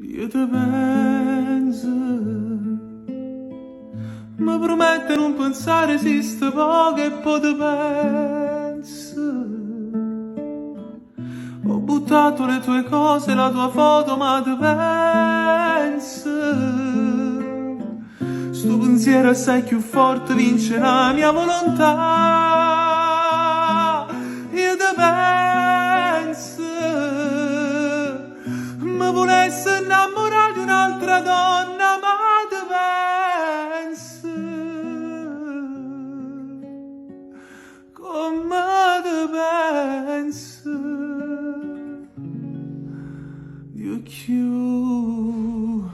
Io te penso, mi promette non pensare esiste poco e poi te penso. Ho buttato le tue cose, la tua foto, ma te penso. Sto pensiero assai più forte vince la mia volontà. Io te penso, mi volesse innamorare di un'altra donna, ma te penso, come te penso, io chiudo.